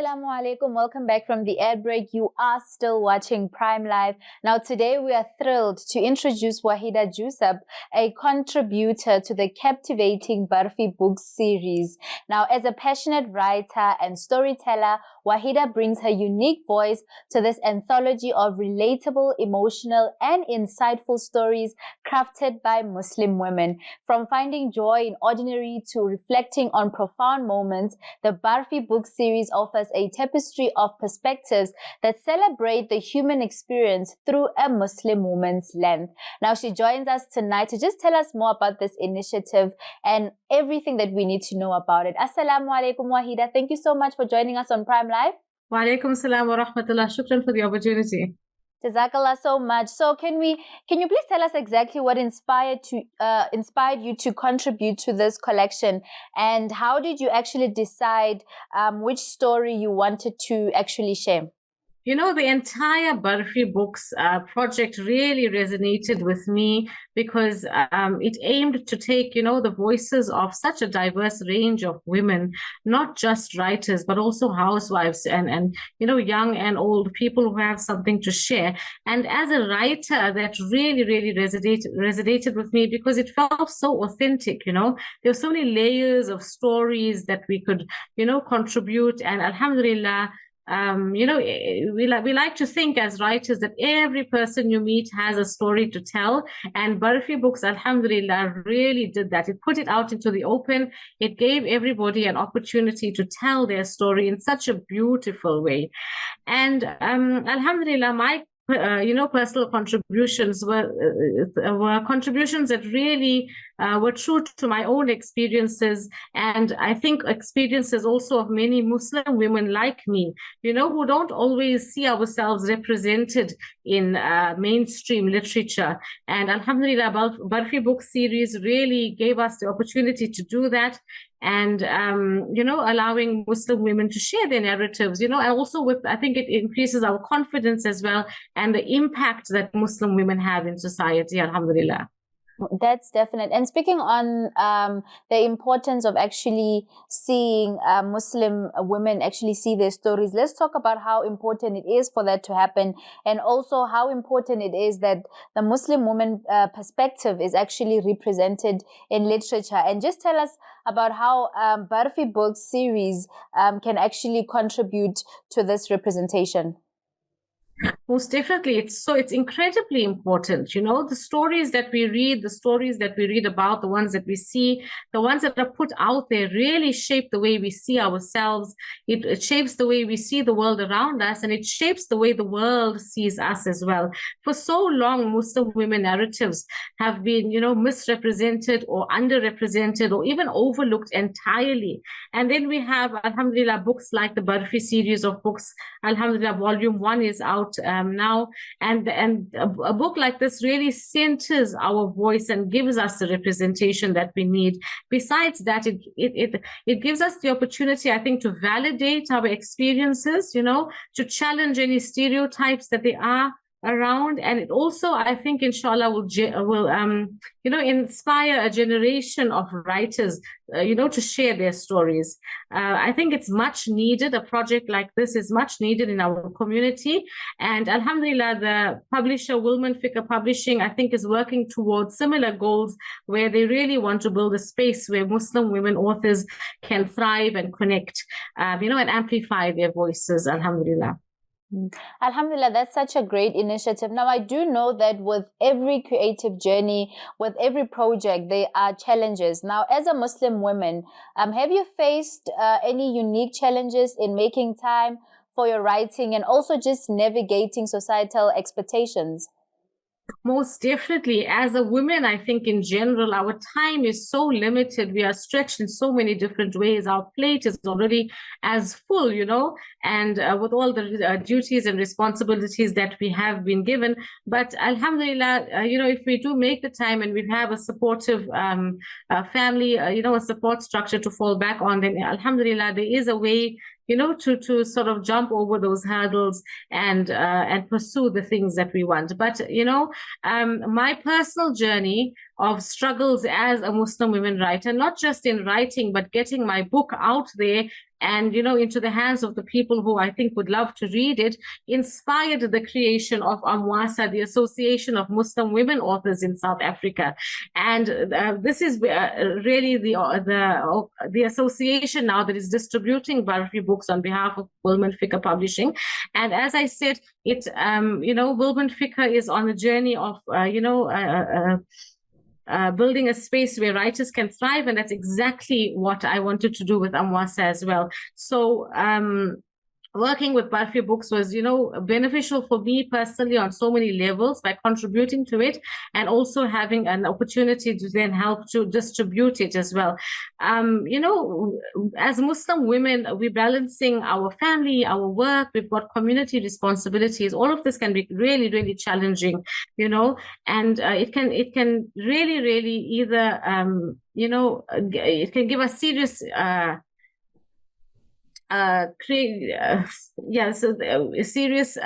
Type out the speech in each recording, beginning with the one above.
assalamu alaikum. Welcome back from the ad break. You are still watching Prime Live. Now, today we are thrilled to introduce Waheeda Joosab, a contributor to the captivating Barfi Books series. Now, as a passionate writer and storyteller, Waheeda brings her unique voice to this anthology of relatable, emotional, and insightful stories crafted by Muslim women. From finding joy in ordinary to reflecting on profound moments, the Barfi Books series offers a tapestry of perspectives that celebrate the human experience through a Muslim woman's lens. Now, she joins us tonight to just tell us more about this initiative and everything that we need to know about it. Assalamu alaikum, Waheeda. Thank you so much for joining us on Prime Live. Wa alaikum salam wa rahmatullah. Shukran for the opportunity. Jazakallah so much. So can you please tell us exactly what inspired you to contribute to this collection, and how did you actually decide which story you wanted to actually share? You know, the entire Barfi Books project really resonated with me because it aimed to take, the voices of such a diverse range of women, not just writers, but also housewives and young and old people who have something to share. And as a writer, that really, really resonated with me because it felt so authentic, There were so many layers of stories that we could, contribute. And alhamdulillah, we like to think as writers that every person you meet has a story to tell, and Barfi Books, alhamdulillah, really did that. It put it out into the open. It gave everybody an opportunity to tell their story in such a beautiful way. And alhamdulillah, my personal contributions were contributions that really were true to my own experiences, and I think experiences also of many Muslim women like me, who don't always see ourselves represented in mainstream literature. And alhamdulillah, Barfi Book series really gave us the opportunity to do that. And, allowing Muslim women to share their narratives, and also I think it increases our confidence as well and the impact that Muslim women have in society, alhamdulillah. That's definite. And speaking on the importance of actually seeing Muslim women actually see their stories, let's talk about how important it is for that to happen, and also how important it is that the Muslim woman perspective is actually represented in literature. And just tell us about how Barfi Books series can actually contribute to this representation. Most definitely. It's incredibly important. The stories that we read about, the ones that we see, the ones that are put out there really shape the way we see ourselves. It shapes the way we see the world around us, and it shapes the way the world sees us as well. For so long, Muslim women narratives have been, misrepresented or underrepresented or even overlooked entirely. And then we have, alhamdulillah, books like the Burfi series of books. Alhamdulillah, volume 1 is out now, and a book like this really centers our voice and gives us the representation that we need. Besides that, it gives us the opportunity, I think, to validate our experiences, to challenge any stereotypes that they are around, and it also, I think, inshallah, will inspire a generation of writers, to share their stories. I think it's much needed. A project like this is much needed in our community, and alhamdulillah, the publisher Wilman Fikr Publishing, I think, is working towards similar goals, where they really want to build a space where Muslim women authors can thrive and connect, and amplify their voices. Alhamdulillah. Alhamdulillah, that's such a great initiative. Now, I do know that with every creative journey, with every project, there are challenges. Now, as a Muslim woman, have you faced any unique challenges in making time for your writing and also just navigating societal expectations? Most definitely. As a woman, I think in general, our time is so limited. We are stretched in so many different ways. Our plate is already as full, and with all the duties and responsibilities that we have been given. But alhamdulillah, if we do make the time and we have a supportive family, a support structure to fall back on, then alhamdulillah, there is a way to sort of jump over those hurdles and pursue the things that we want. But, my personal journey of struggles as a Muslim women writer, not just in writing, but getting my book out there and, into the hands of the people who I think would love to read it, inspired the creation of Amwasa, the Association of Muslim Women Authors in South Africa. And this is really the association now that is distributing Barfi Books on behalf of Wilman Fikr Publishing. And as I said, Wilman Fikr is on a journey of, building a space where writers can thrive. And that's exactly what I wanted to do with Amwasa as well. So working with Barfi Books was, beneficial for me personally on so many levels by contributing to it and also having an opportunity to then help to distribute it as well. As Muslim women, we're balancing our family, our work, we've got community responsibilities. All of this can be really, really challenging, and it can really, really either, it can give us serious serious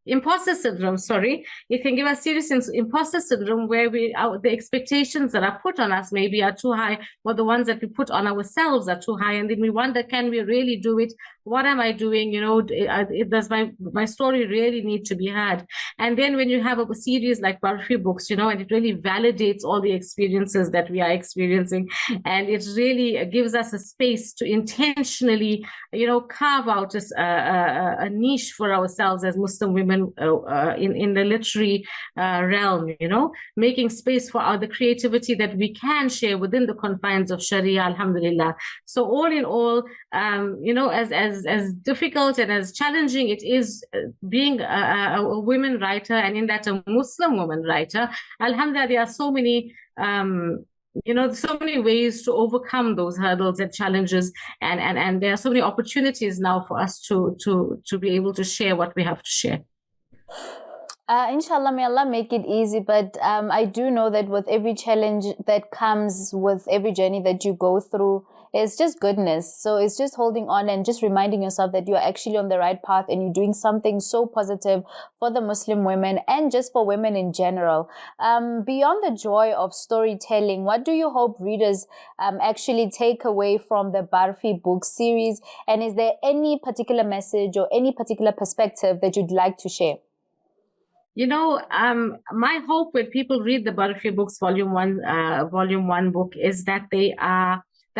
imposter syndrome. It can give us serious imposter syndrome where the expectations that are put on us maybe are too high, or the ones that we put on ourselves are too high, and then we wonder, can we really do it? What am I doing? Does my story really need to be heard? And then when you have a series like Barfi Books, and it really validates all the experiences that we are experiencing, and it really gives us a space to intentionally, carve out a niche for ourselves as Muslim women in the literary realm, making space for the creativity that we can share within the confines of Sharia, alhamdulillah. So all in all, as difficult and as challenging it is being a women writer, and in that a Muslim woman writer, alhamdulillah, there are so many so many ways to overcome those hurdles and challenges, and there are so many opportunities now for us to be able to share what we have to share. Inshallah, may Allah make it easy. But I do know that with every challenge that comes with every journey that you go through, it's just goodness. So it's just holding on and just reminding yourself that you're actually on the right path and you're doing something so positive for the Muslim women and just for women in general. Beyond the joy of storytelling, what do you hope readers actually take away from the Barfi Books series? And is there any particular message or any particular perspective that you'd like to share? My hope when people read the Barfi Books Volume 1 book is that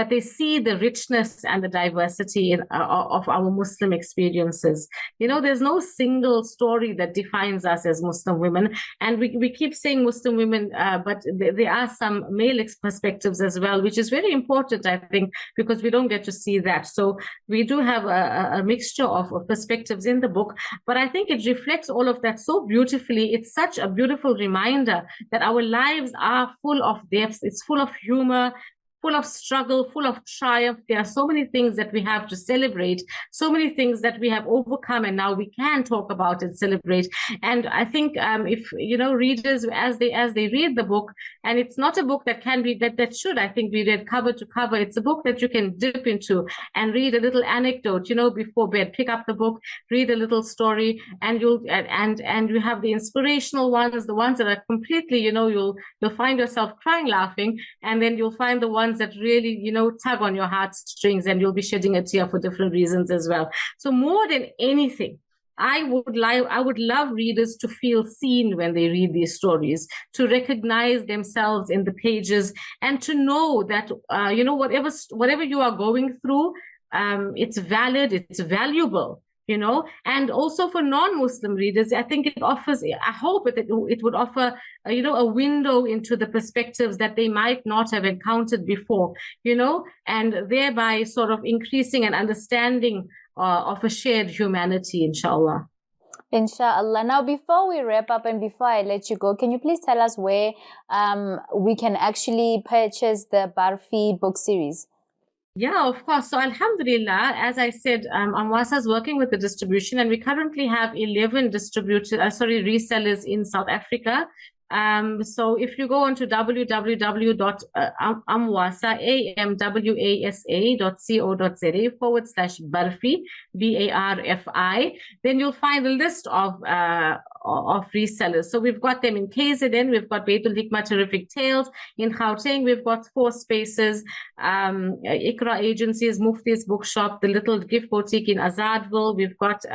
they see the richness and the diversity of our Muslim experiences. There's no single story that defines us as Muslim women. And we keep saying Muslim women, but there are some male perspectives as well, which is very important, I think, because we don't get to see that. So we do have a mixture of perspectives in the book, but I think it reflects all of that so beautifully. It's such a beautiful reminder that our lives are full of depths. It's full of humor, full of struggle, full of triumph. There are so many things that we have to celebrate, so many things that we have overcome, and now we can talk about and celebrate. And I think if readers, as they read the book, and it's not a book that can be that should, I think, be read cover to cover. It's a book that you can dip into and read a little anecdote, before bed. Pick up the book, read a little story, and you have the inspirational ones, the ones that are completely, you'll find yourself crying, laughing, and then you'll find the ones that really, tug on your heartstrings, and you'll be shedding a tear for different reasons as well. So more than anything, I would love readers to feel seen when they read these stories, to recognize themselves in the pages, and to know that, whatever you are going through, it's valid, it's valuable. And also for non-Muslim readers, I think it offers, I hope it would offer, a window into the perspectives that they might not have encountered before, and thereby sort of increasing an understanding of a shared humanity, inshallah. Inshallah. Now, before we wrap up and before I let you go, can you please tell us where we can actually purchase the Barfi book series? Yeah, of course. So alhamdulillah, as I said, Amwasa is working with the distribution, and we currently have 11 resellers in South Africa. So if you go on to www.amwasa.co.za /Barfi, BARFI, then you'll find a list of of resellers. So we've got them in KZN, we've got Beitul Hikmah Terrific Tales. In Gauteng, we've got 4 spaces, Ikra Agencies, Mufti's Bookshop, the Little Gift Boutique in Azadville. We've got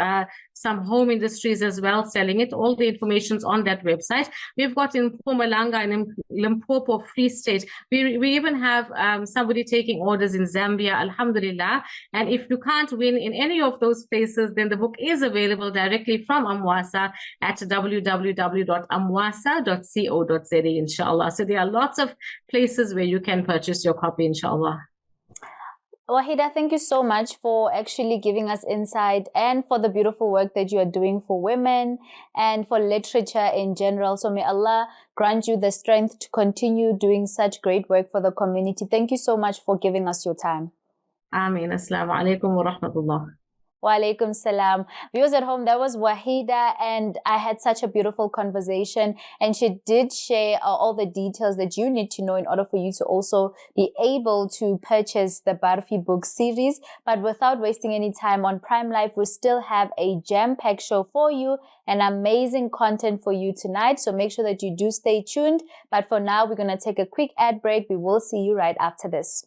some home industries as well selling it. All the information's on that website. We've got in Mpumalanga and in Limpopo, Free State. We even have somebody taking orders in Zambia, Alhamdulillah. And if you can't win in any of those places, then the book is available directly from Amwasa at www.amwasa.co.za, inshallah. So there are lots of places where you can purchase your copy, inshallah. Waheeda, thank you so much for actually giving us insight and for the beautiful work that you are doing for women and for literature in general. So may Allah grant you the strength to continue doing such great work for the community. Thank you so much for giving us your time. Ameen. Assalamu alaikum wa rahmatullah. Wa alaikum salam. Viewers at home, that was Waheeda, and I had such a beautiful conversation, and she did share all the details that you need to know in order for you to also be able to purchase the Barfi Books series. But without wasting any time, on Prime Life, we still have a jam-packed show for you and amazing content for you tonight. So make sure that you do stay tuned. But for now, we're going to take a quick ad break. We will see you right after this.